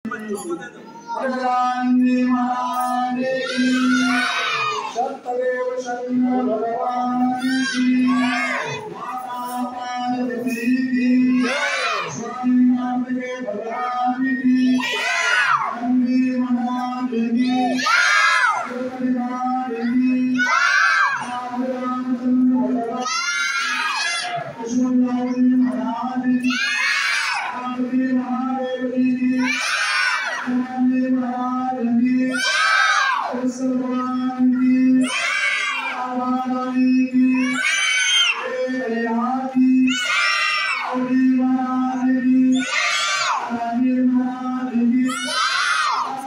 भगवानी महाराज की सतदेव शंकर भगवान की माता पार्वती की स्वामी के भगवान की नंदी महाराज की महाराज की रामचंद्र भगवान कृष्ण महाराज की महादेव की महाराज की भगवान की आवारानी की की महाराज की रानी महाराज की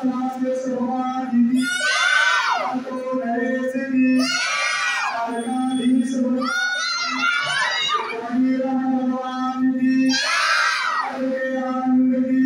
भगवान की तो नरेश की भगवान की आनंद की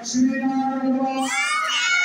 Shri Ram